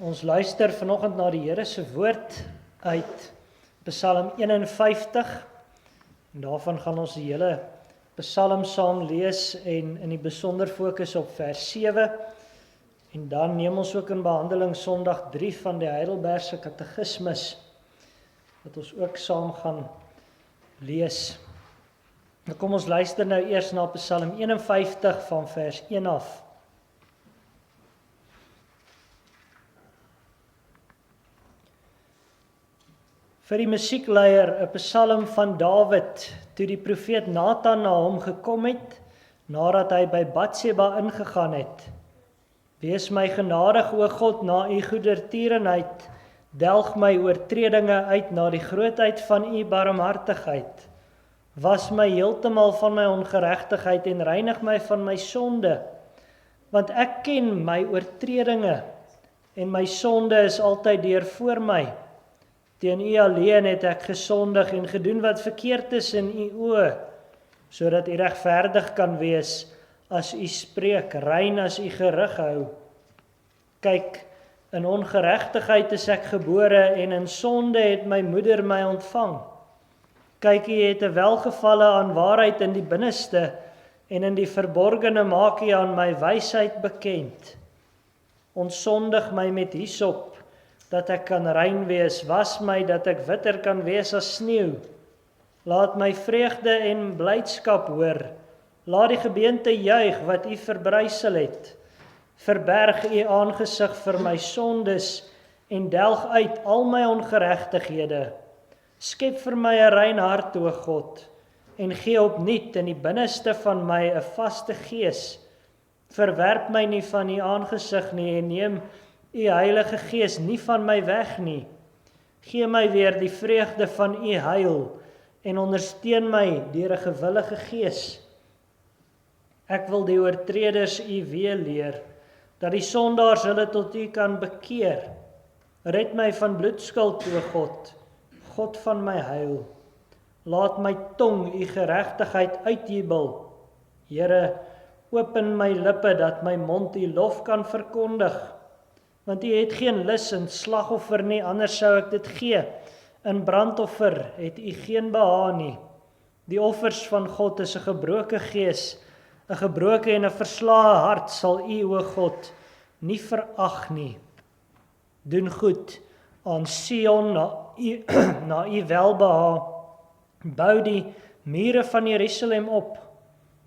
Ons luister vanoggend na die Here se woord uit Psalm 51 en daarvan gaan ons die hele Psalm saam lees en in die besonder fokus op vers 7 en dan neem ons ook in behandeling Sondag 3 van die Heidelbergse Katekismus wat ons ook saam gaan lees. Nou kom ons luister nou eers na Psalm 51 van vers 1 af. Vir die musiekleier 'n psalm van Dawid, toe die profeet Nathan na hom gekom het, nadat hy by Batseba ingegaan het. Wees my genadig, o God, na u goedertierenheid, delg my oortredinge uit na die grootheid van u barmhartigheid. Was my heeltemal van my ongeregtigheid en reinig my van my sonde, want ek ken my oortredinge en my sonde is altyd deur voor my. Teen u alleen het ek gesondig en gedoen wat verkeerd is in u oë, sodat u regverdig kan wees as u spreek, rein as u gerig hou. Kyk, in ongeregtigheid is ek gebore en in sonde het my moeder my ontvang. Kyk, u het 'n welgevalle aan waarheid in die binneste en in die verborgene maak u aan my wysheid bekend. Ontsondig my met hyssop, dat ek kan rein wees, was my, dat ek witter kan wees as sneeu. Laat my vreugde en blydskap hoor, laat die gebeente juig wat u verbrysel het. Verberg u aangesig vir my sondes en delg uit al my ongeregtighede. Skep vir my 'n rein hart, o God, en gee opnuut in die binneste van my 'n vaste gees. Verwerp my nie van u aangesig nie en neem u Heilige Gees nie van my weg nie. Gee my weer die vreugde van u heil en ondersteun my deur 'n gewillige gees. Ek wil die oortreders u weer leer, dat die sondaars hulle tot u kan bekeer. Red my van bloedskuld, o God, God van my heil. Laat my tong u geregtigheid uitjubel. Here, open my lippe dat my mond u lof kan verkondig. Want u het geen lus in slagoffer nie, anders sou ek dit gee. In brandoffer het u geen behaag nie. Die offers van God is 'n gebroke gees, 'n gebroke en 'n verslae hart sal u, o God, nie verag nie. Doen goed aan Sion na u welbehaag. Bou die mure van Jerusalem op.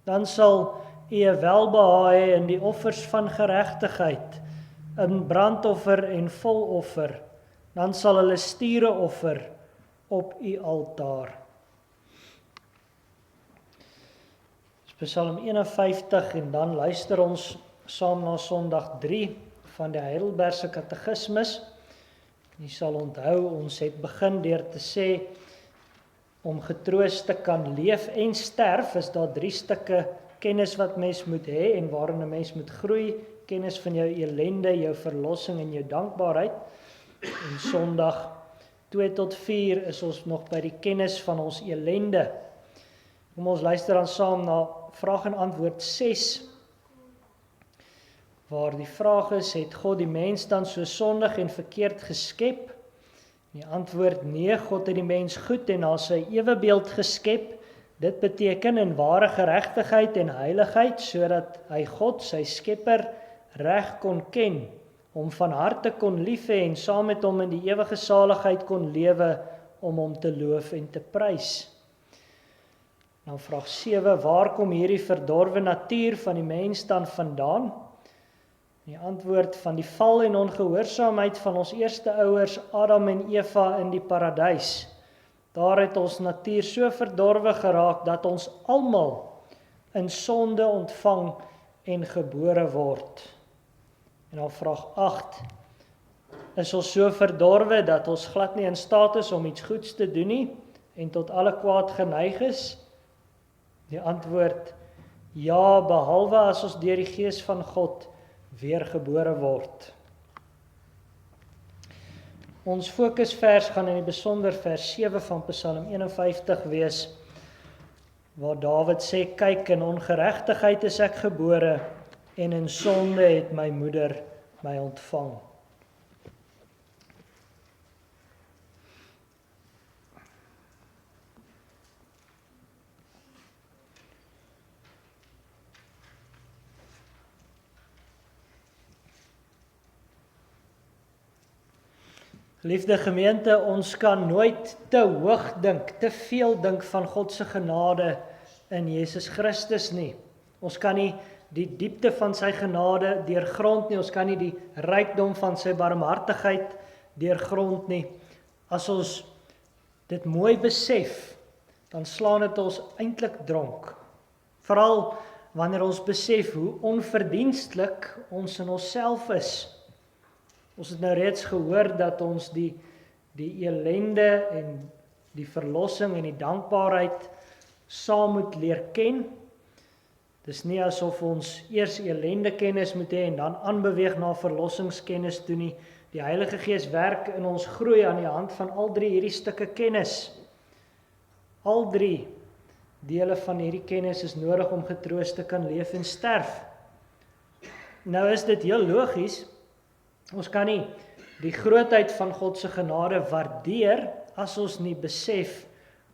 Dan sal u 'n welbehaag hê in die offers van geregtigheid, in brandoffer en voloffer, dan sal hulle stiere offer op u altaar. Psalm 51 en dan luister ons saam na Sondag 3 van die Heidelbergse Katekismus. Jy sal onthou, ons het begin deur te sê, om getroos te kan leef en sterf, is daar 3 stukke kennis wat mens moet hê en waarin 'n mens moet groei. Kennis van jou ellende, jou verlossing en jou dankbaarheid. En Sondag 2 tot 4 is ons nog by die kennis van ons ellende. Kom ons luister dan saam na vraag en antwoord 6, waar die vraag is, het God die mens dan so sondig en verkeerd geskep? Die antwoord, nee, God het die mens goed en na sy ewebeeld geskep. Dit beteken in ware geregtigheid en heiligheid, sodat hy God, sy skepper, reg kon ken, hom van harte kon lief hê en saam met hom in die ewige saligheid kon lewe om hom te loof en te prys. Nou vraag 7, waar kom hierdie verdorwe natuur van die mens dan vandaan? Die antwoord, van die val en ongehoorsaamheid van ons eerste ouers Adam en Eva in die paradys. Daar het ons natuur so verdorwe geraak dat ons almal in sonde ontvang en gebore word. En dan vraag 8, is ons so verdorwe dat ons glad nie in staat is om iets goeds te doen nie en tot alle kwaad geneig is? Die antwoord, ja, behalwe as ons deur die Gees van God weergebore word. Ons fokusvers gaan in die besonder vers 7 van Psalm 51 wees, waar Dawid sê, kyk, in ongeregtigheid is ek gebore, en in sonde het my moeder my ontvang. Geliefde gemeente, ons kan nooit te hoog dink, te veel dink van God se genade in Jesus Christus nie. Ons kan nie die diepte van sy genade deurgrond nie, ons kan nie die rykdom van sy barmhartigheid deurgrond nie. As ons dit mooi besef, dan slaan dit ons eintlik dronk. Veral wanneer ons besef hoe onverdienstelik ons in onsself is. Ons het nou reeds gehoor dat ons die ellende en die verlossing en die dankbaarheid saam moet leer ken. Dis nie asof ons eers ellende kennis moet hê en dan aanbeweeg na verlossingskennis toe nie. Die Heilige Gees werk in ons groei aan die hand van al drie hierdie stukke kennis. Al drie dele van hierdie kennis is nodig om getroos te kan leef en sterf. Nou is dit heel logies, ons kan nie die grootheid van God se genade waardeer as ons nie besef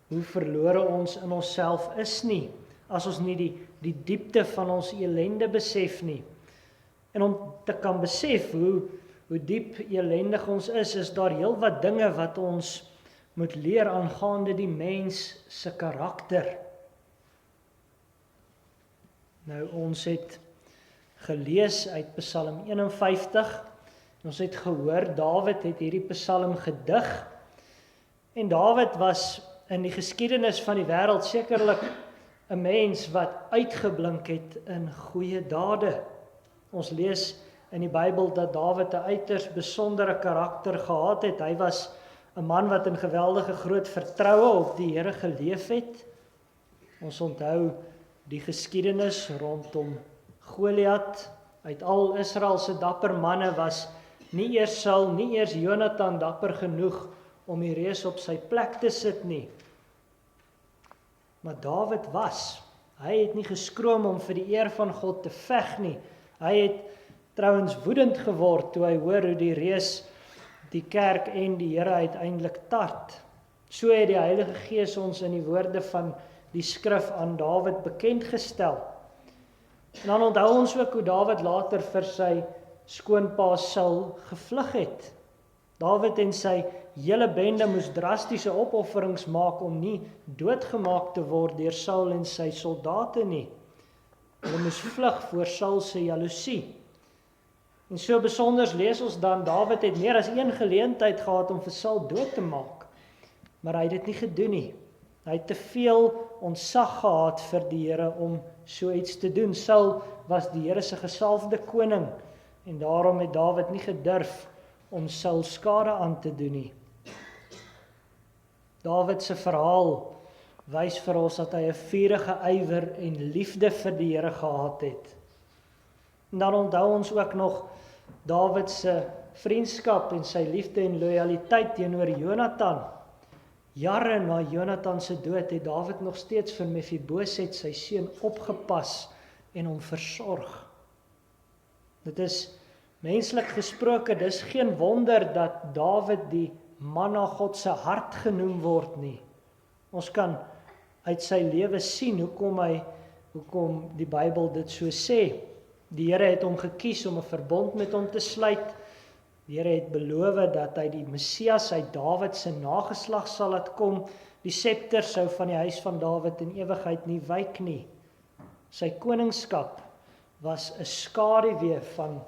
hoe verlore ons in onsself is nie, as ons nie die diepte van ons ellende besef nie. En om te kan besef hoe diep elendig ons is daar heel wat dinge wat ons moet leer aangaande die mens se karakter. Nou, ons het gelees uit Psalm 51, en ons het gehoor, Dawid het hierdie Psalm gedig, en Dawid was in die geskiedenis van die wêreld sekerlik 'n mens wat uitgeblink het in goeie dade. Ons lees in die Bybel dat Dawid 'n uiters besondere karakter gehad het. Hy was 'n man wat in geweldige groot vertroue op die Here geleef het. Ons onthou die geskiedenis rondom Goliat. Uit al Israel se dapper manne was nie eers Saul, nie eers Jonathan dapper genoeg om die reus op sy plek te sit nie. Maar Dawid was. Hy het nie geskroom om vir die eer van God te veg nie. Hy het trouens woedend geword toe hy hoor hoe die reus die kerk en die Here uiteindelik tart. So het die Heilige Gees ons in die woorde van die skrif aan Dawid bekend gestel. En dan onthou ons ook hoe Dawid later vir sy skoonpa Saul gevlug het. Dawid en sy hele bende moes drastiese opofferings maak om nie doodgemaak te word deur Saul en sy soldate nie. Hulle moes vlug voor Saul se jaloesie. En so besonders lees ons dan, Dawid het meer as een geleentheid gehad om vir Saul dood te maak, maar hy het dit nie gedoen nie. Hy het te veel ontzag gehad vir die Here om so iets te doen. Saul was die Here se gesalfde koning, en daarom het Dawid nie gedurf om Saul skade aan te doen nie. Dawid se verhaal wys vir ons dat hy 'n vurige ywer en liefde vir die Here gehad het. En dan onthou ons ook nog Dawid se vriendskap en sy liefde en lojaliteit teenoor Jonathan. Jare na Jonathan se dood het Dawid nog steeds vir Mephiboset, sy seun, opgepas en hom versorg. Dit is menslik gesproke, dis geen wonder dat Dawid die man na God se hart genoem word nie. Ons kan uit sy lewe sien hoekom die Bybel dit so sê. Die Here het hom gekies om 'n verbond met hom te sluit. Die Here het beloof dat hy die Messias uit Dawid se nageslag sal laat kom. Die scepter sou van die huis van Dawid in ewigheid nie wyk nie. Sy koningskap was 'n skaduwee van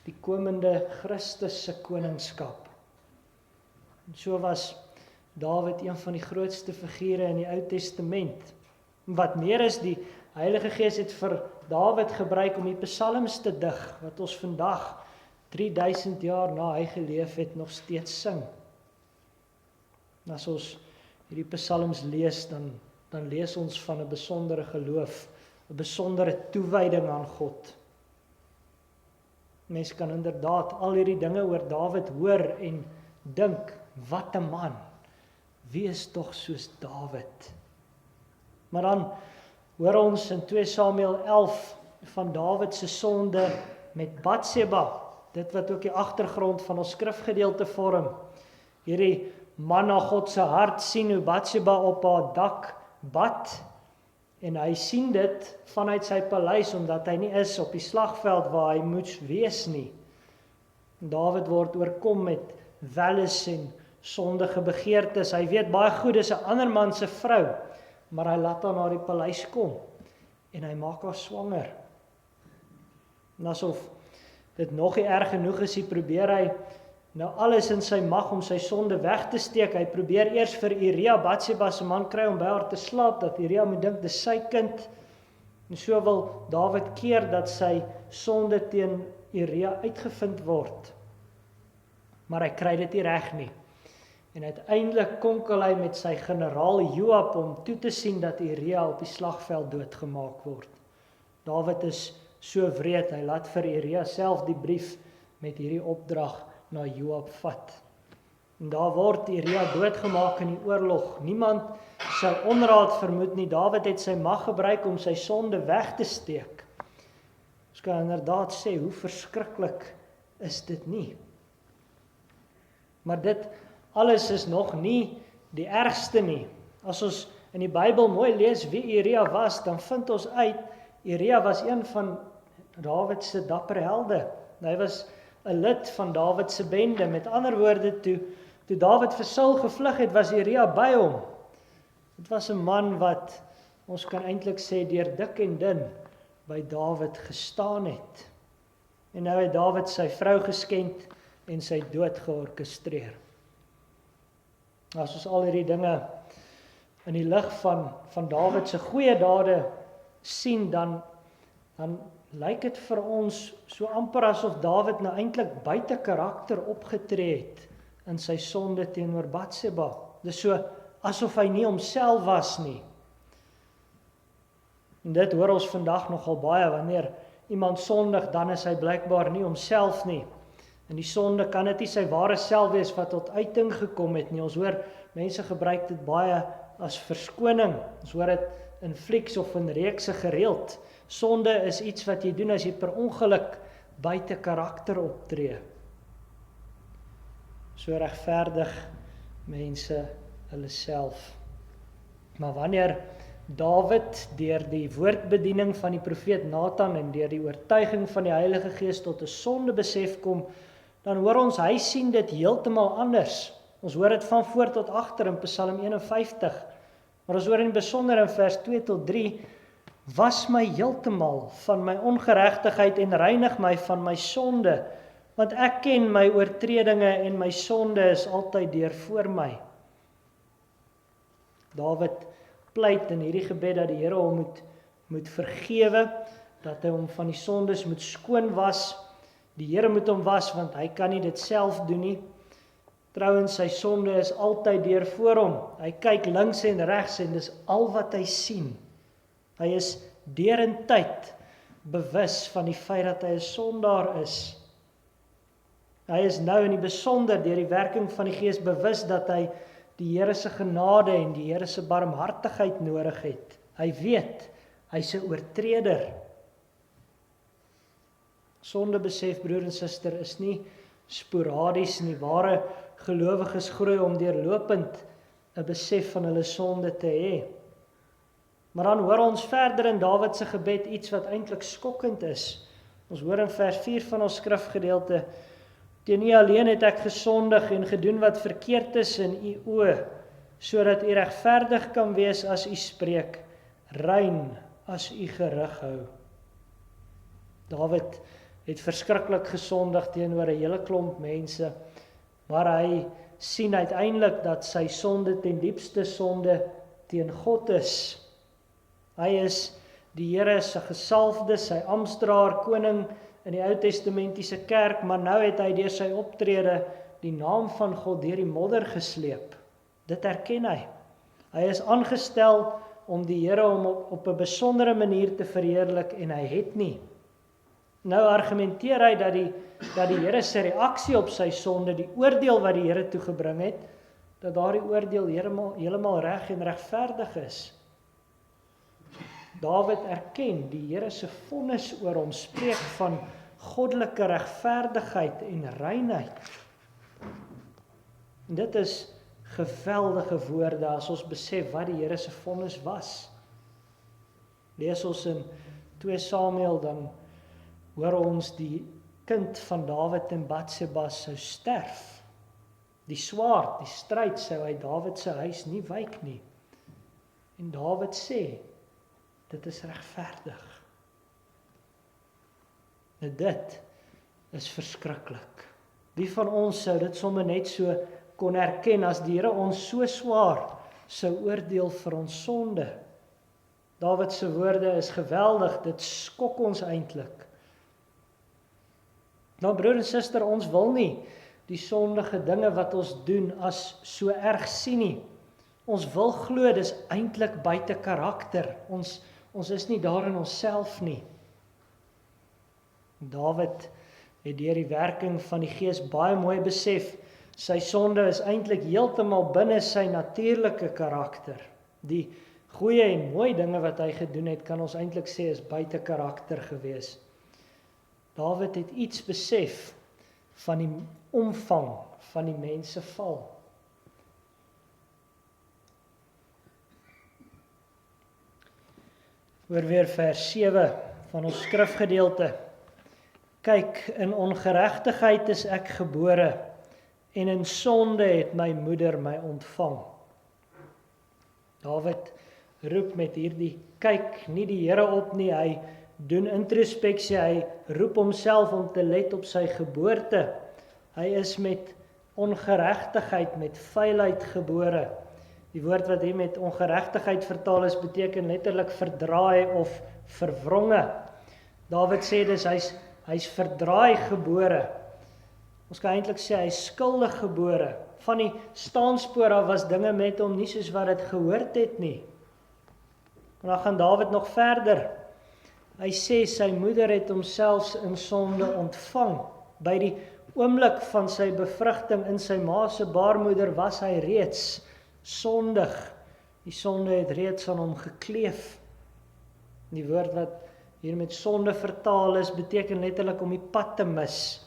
die komende Christus se koningskap. En so was Dawid een van die grootste figure in die Ou Testament. Wat meer is, die Heilige Gees het vir Dawid gebruik om die psalms te dig, wat ons vandag 3000 jaar na hy geleef het nog steeds sing. En as ons hierdie psalms lees, dan lees ons van 'n besondere geloof, 'n besondere toewyding aan God. Mens kan inderdaad al hierdie dinge oor Dawid hoor en dink, wat 'n man, wie is tog soos Dawid? Maar dan hoor ons in 2 Samuel 11 van Dawid se sonde met Batseba, dit wat ook die agtergrond van ons skrifgedeelte vorm. Hierdie man na God se hart sien hoe Batseba op haar dak bad, en hy sien dit vanuit sy paleis, omdat hy nie is op die slagveld waar hy moes wees nie. En Dawid word oorkom met welles en sondige begeertes. Hy weet baie goed, dis 'n ander man se vrou, maar hy laat haar na die paleis kom en hy maak haar swanger. En asof dit nog nie erg genoeg is, probeer hy nou alles in sy mag om sy sonde weg te steek. Hy probeer eers vir Uria, Batseba se man, kry om by haar te slaap, dat Uria moet dink dis sy kind. En so wil Dawid keer dat sy sonde teen Uria uitgevind word. Maar hy kry dit nie reg nie. En uiteindelik konkel hy met sy generaal Joab om toe te sien dat Uria op die slagveld doodgemaak word. Dawid is so wreed, hy laat vir Uria self die brief met hierdie opdrag na Joab vat. En daar word Uria doodgemaak in die oorlog. Niemand sou onraad vermoed nie. Dawid het sy mag gebruik om sy sonde weg te steek. Ons kan inderdaad sê, hoe verskriklik is dit nie? Maar dit alles is nog nie die ergste nie. As ons in die Bybel mooi lees wie Uria was, dan vind ons uit, Uria was een van Dawid se dapper helde. Hy was 'n lid van Dawid se bende. Met ander woorde, toe Dawid vir Saul gevlug het, was Uria by hom. Dit was 'n man wat, ons kan eintlik sê, deur dik en dun by Dawid gestaan het. En nou het Dawid sy vrou geskend en sy dood georkestreer. As ons al hierdie dinge in die lig van Dawid se goeie dade sien, dan lyk dit vir ons so amper asof Dawid nou eintlik buite karakter opgetree het in sy sonde teenoor Batseba. Dis so asof hy nie homself was nie. En dit hoor ons vandag nogal baie, wanneer iemand sondig, dan is hy blykbaar nie homself nie. En die sonde kan dit nie sy ware self wees wat tot uiting gekom het nie. Ons hoor mense gebruik dit baie as verskoning. Ons hoor dit in flieks of in reekse gereeld. Sonde is iets wat jy doen as jy per ongeluk buite karakter optree. So regverdig mense hulle self. Maar wanneer Dawid deur die woordbediening van die profeet Nathan en deur die oortuiging van die Heilige Gees tot 'n sondebesef kom, dan hoor ons, hy sien dit heeltemal anders. Ons hoor dit van voor tot agter in Psalm 51. Maar ons hoor in besonder in vers 2 tot 3, was my heeltemal van my ongeregtigheid en reinig my van my sonde, want ek ken my oortredinge en my sonde is altyd deur voor my. Dawid pleit in hierdie gebed dat die Here hom moet vergewe, dat hy hom van die sondes moet skoon was. Die Here moet hom was, want hy kan nie dit self doen nie. Trouwens, sy sonde is altyd deur voor hom. Hy kyk links en regs en dis al wat hy sien. Hy is derentyd bewus van die feit dat hy 'n sondaar is. Hy is nou in die besonder deur die werking van die Gees bewus dat hy die Here se genade en die Here se barmhartigheid nodig het. Hy weet, hy's 'n oortreder. Sondebesef, broer en suster, is nie sporadies nie. Ware gelowiges groei om deurlopend 'n besef van hulle sonde te hê. Maar dan hoor ons verder in Dawid se gebed iets wat eintlik skokkend is. Ons hoor in vers 4 van ons skrifgedeelte, teen U alleen het ek gesondig en gedoen wat verkeerd is in U oë, sodat U regverdig kan wees as U spreek, rein as U gerig hou. Dawid het verskriklik gesondig teenoor 'n hele klomp mense, maar hy sien uiteindelik dat sy sonde ten diepste sonde teen God is. Hy is die Here se gesalfde, sy amptdraer, koning in die Ou Testamentiese kerk, maar nou het hy deur sy optrede die naam van God deur die modder gesleep. Dit erken hy. Hy is aangestel om die Here om op 'n besondere manier te verheerlik en hy het nie. Nou argumenteer hy dat die Here se reaksie op sy sonde, die oordeel wat die Here toegebring het, dat daardie oordeel heeltemal reg en regverdig is. Dawid erken die Here se vonnis oor hom spreek van goddelike regverdigheid en reinheid. En dit is geweldige woorde as ons besef wat die Here se vonnis was. Lees ons in 2 Samuel, dan hoor ons die kind van Dawid en Batseba sou sterf. Die swaard, die stryd sou uit Dawid se huis nie wyk nie. En Dawid sê, dit is regverdig. Nou dit is verskriklik. Wie van ons sou dit sommer net so kon erken as die Here ons so swaar sou oordeel vir ons sonde? Dawid se woorde is geweldig, dit skok ons eintlik. Nou broer en suster, ons wil nie die sondige dinge wat ons doen as so erg sien nie. Ons wil glo dis eintlik buite karakter. Ons is nie daar in onsself nie. Dawid het deur die werking van die Gees baie mooi besef, sy sonde is eintlik heeltemal binne sy natuurlike karakter. Die goeie en mooi dinge wat hy gedoen het, kan ons eintlik sê is buite karakter gewees. Dawid het iets besef van die omvang van die mense val. Hoor weer vers 7 van ons skrifgedeelte. Kyk, in ongeregtigheid is ek gebore, en in sonde het my moeder my ontvang. Dawid roep met hierdie kyk nie die Here op nie, hy doen introspeksie, hy roep homself om te let op sy geboorte. Hy is met ongeregtigheid, met vuilheid gebore. Die woord wat hier met ongeregtigheid vertaal is, beteken letterlik verdraai of verwronge. Dawid sê dus, hy's verdraai gebore. Ons kan eintlik sê, hy is skuldig gebore. Van die staanspoor af was dinge met hom nie soos wat dit gehoord het nie. En dan gaan Dawid nog verder. Hy sê, sy moeder het homself in sonde ontvang. By die oomblik van sy bevrugting in sy ma se baarmoeder was hy reeds sondig. Die sonde het reeds aan hom gekleef. Die woord wat hier met sonde vertaal is, beteken letterlik om die pad te mis.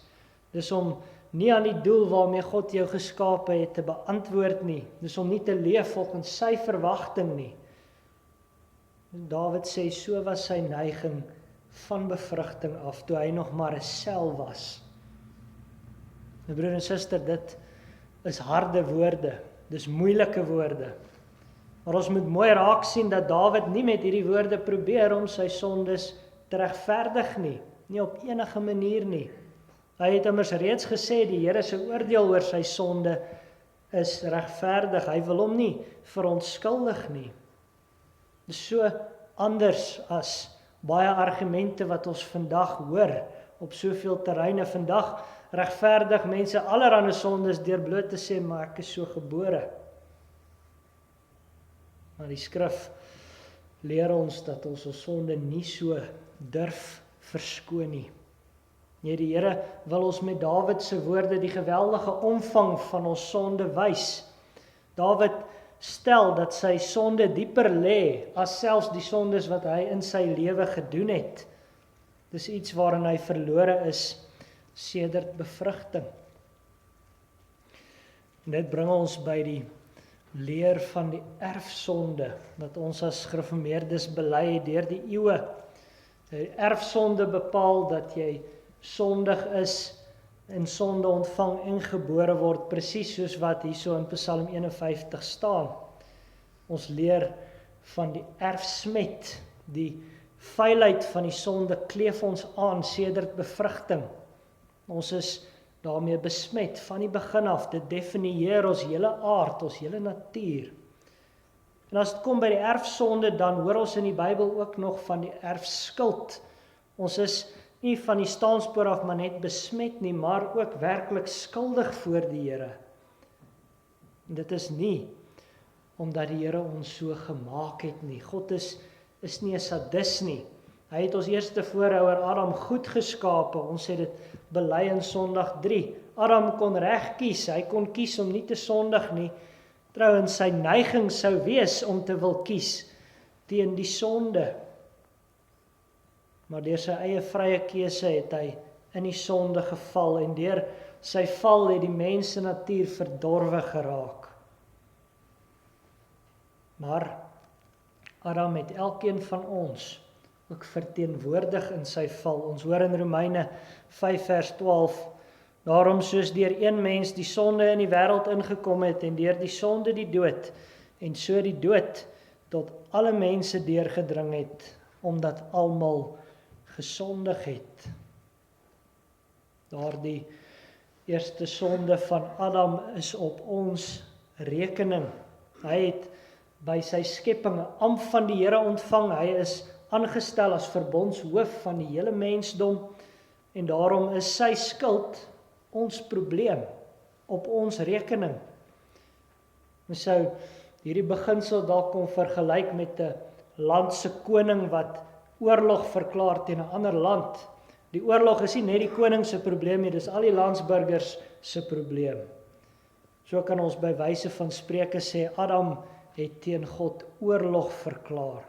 Dis om nie aan die doel waarmee God jou geskape het te beantwoord nie. Dis om nie te leef volgens sy verwagting nie. Dawid sê, so was sy neiging van bevrugting af, toe hy nog maar 'n sel was. My broer en suster, dit is harde woorde, dis moeilike woorde. Maar ons moet mooi raak sien dat Dawid nie met hierdie woorde probeer om sy sondes te regverdig nie, nie op enige manier nie. Hy het immers reeds gesê, die Here se oordeel oor sy sonde is regverdig, hy wil hom nie verontskuldig nie. Dit is so anders as baie argumente wat ons vandag hoor op soveel terreine. Vandag regverdig mense allerhande sondes deur bloot te sê, maar ek is so gebore. Maar die skrif leer ons dat ons sonde nie so durf verskoon nie. Nee, die Here wil ons met Dawid se woorde die geweldige omvang van ons sonde wys. Dawid stel dat sy sonde dieper lê as selfs die sondes wat hy in sy lewe gedoen het. Dis iets waarin hy verlore is sedert bevrugting. En dit bring ons by die leer van die erfsonde wat ons as gereformeerdes bely het deur die eeue. Die erfsonde bepaal dat jy sondig is, in sonde ontvang en gebore word, presies soos wat hierso in Psalm 51 staan. Ons leer van die erfsmet, die vuilheid van die sonde kleef ons aan sedert bevrugting. Ons is daarmee besmet van die begin af, dit definieer ons hele aard, ons hele natuur. En as dit kom by die erfsonde, dan hoor ons in die Bybel ook nog van die erfskuld. Ons is nie van die staanspoor af maar net besmet nie, maar ook werklik skuldig voor die Here. En dit is nie omdat die Here ons so gemaak het nie. God is nie 'n sadis nie. Hy het ons eerste voorouder Adam goed geskape. Ons sê dit bely in Sondag 3. Adam kon reg kies, hy kon kies om nie te sondig nie. Trouwens, sy neiging sou wees om te wil kies teen die sonde. Maar deur sy eie vrye keuse het hy in die sonde geval en deur sy val het die mens se natuur verdorwe geraak. Maar Adam het elkeen van ons ook verteenwoordig in sy val. Ons hoor in Romeine 5 vers 12, Daarom soos deur een mens die sonde in die wêreld ingekom het en deur die sonde die dood, en so die dood tot alle mense deurgedring het, omdat almal gesondig het. Daardie eerste sonde van Adam is op ons rekening. Hy het by sy skepping 'n ampt van die Here ontvang. Hy is aangestel as verbondshoof van die hele mensdom en daarom is sy skuld ons probleem op ons rekening. Ons sou hierdie beginsel dalk kon vergelyk met 'n land se koning wat oorlog verklaar teen 'n ander land. Die oorlog is nie net die koning se probleem nie, dis al die landsburgers se probleem. So kan ons by wyse van Spreuke sê, Adam het teen God oorlog verklaar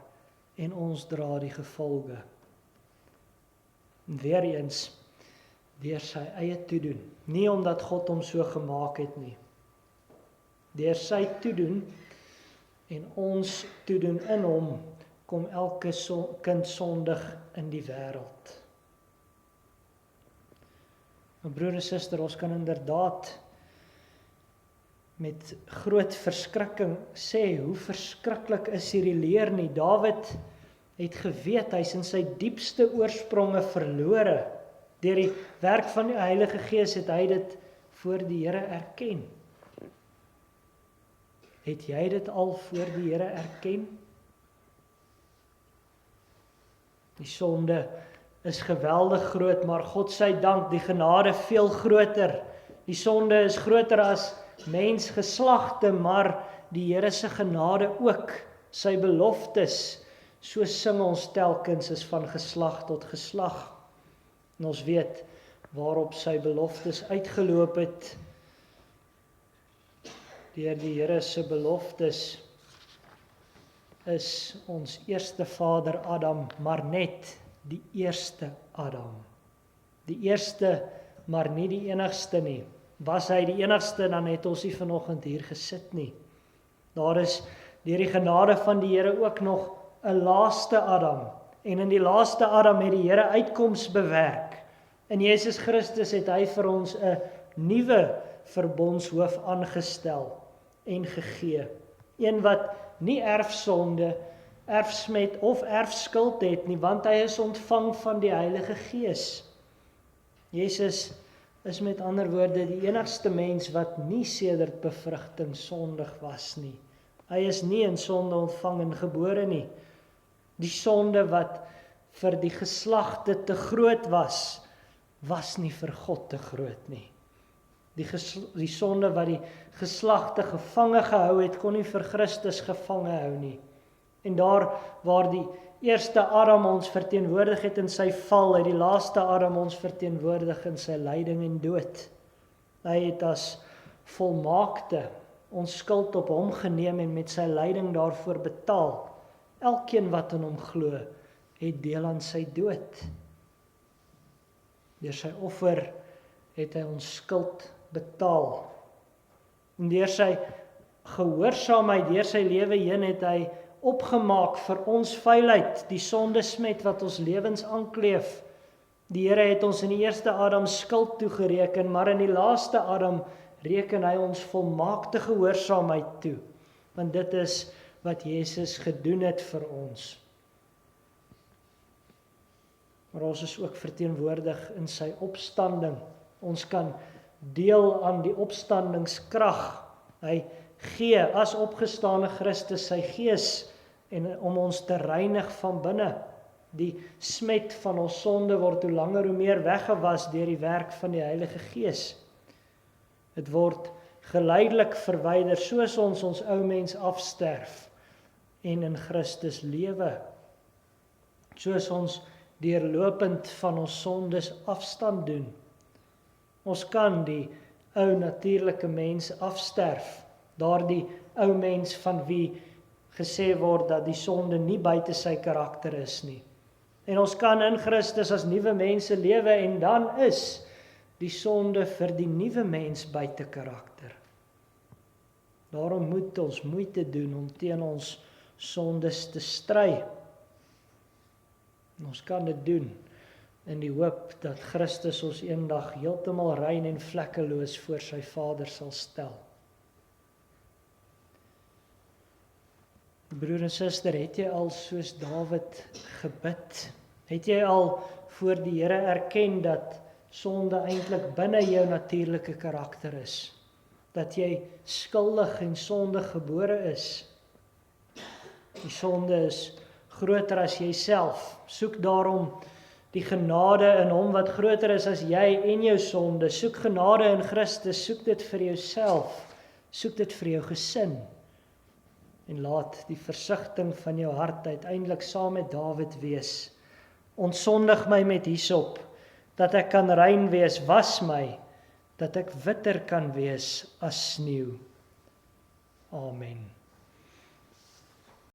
en ons dra die gevolge. En weer eens, deur sy eie toedoen, nie omdat God hom so gemaak het nie. Deur sy toedoen en ons toedoen in hom, kom elke kind sondig in die wêreld. My broer en suster, ons kan inderdaad met groot verskrikking sê, hoe verskriklik is hierdie leer nie. Dawid het geweet, hy is in sy diepste oorspronge verlore. Deur die werk van die Heilige Gees het hy dit voor die Here erken. Het jy dit al voor die Here erken? Die sonde is geweldig groot, maar God sy dank, die genade veel groter. Die sonde is groter as mensgeslagte, maar die Here se genade ook, sy beloftes, so sing ons telkens, is van geslag tot geslag. En ons weet waarop sy beloftes uitgeloop het. Deur die Here se beloftes is ons eerste vader Adam, maar net die eerste Adam. Die eerste, maar nie die enigste nie. Was hy die enigste, dan het ons nie vanoggend hier gesit nie. Daar is deur die genade van die Here ook nog 'n laaste Adam. En in die laaste Adam het die Here uitkoms bewerk. In Jesus Christus het hy vir ons 'n nuwe verbondshoof aangestel en gegee. Een wat nie erfsonde, erfsmet of erfskuld het nie, want hy is ontvang van die Heilige Gees. Jesus is met ander woorde die enigste mens wat nie sedert bevrugting sondig was nie. Hy is nie in sonde ontvang en gebore nie. Die sonde wat vir die geslagte te groot was nie vir God te groot nie. Die sonde wat die geslagte gevange gehou het, kon nie vir Christus gevange hou nie. En daar waar die eerste Adam ons verteenwoordig het in sy val, het die laaste Adam ons verteenwoordig in sy lyding en dood. Hy het as volmaakte ons skuld op hom geneem en met sy lyding daarvoor betaal. Elkeen wat in hom glo, het deel aan sy dood. Deur sy offer het hy ons skuld betaal. En deur sy gehoorsaamheid, deur sy lewe heen het hy opgemaak vir ons vuilheid, die sondesmet wat ons lewens aankleef. Die Here het ons in die eerste Adam skuld toegereken, maar in die laaste Adam reken hy ons volmaakte gehoorsaamheid toe, want dit is wat Jesus gedoen het vir ons. Maar ons is ook verteenwoordig in sy opstanding. Ons kan deel aan die opstandingskrag. Hy gee as opgestane Christus sy gees en om ons te reinig van binne. Die smet van ons sonde word hoe langer hoe meer weggewas deur die werk van die Heilige Gees. Dit word geleidelik verwyder soos ons ou mens afsterf en in Christus lewe. Soos ons deurlopend van ons sondes afstand doen. Ons kan die ou natuurlike mens afsterf, daardie ou mens van wie gesê word dat die sonde nie buite sy karakter is nie. En ons kan in Christus as nuwe mense lewe en dan is die sonde vir die nuwe mens buite karakter. Daarom moet ons moeite doen om teen ons sondes te stry. En ons kan dit doen in die hoop dat Christus ons eendag heeltemal rein en vlekkeloos voor sy Vader sal stel. Broer en suster, het jy al soos Dawid gebid? Het jy al voor die Here erken dat sonde eintlik binne jou natuurlike karakter is? Dat jy skuldig en sondig gebore is? Die sonde is groter as jouself. Soek daarom die genade in hom wat groter is as jy en jou sonde. Soek genade in Christus, soek dit vir jouself, soek dit vir jou gesin. En laat die versigtiging van jou hart uiteindelik saam met Dawid wees. Ontsondig my met hyssop, dat ek kan rein wees, was my, dat ek witter kan wees as sneeu. Amen.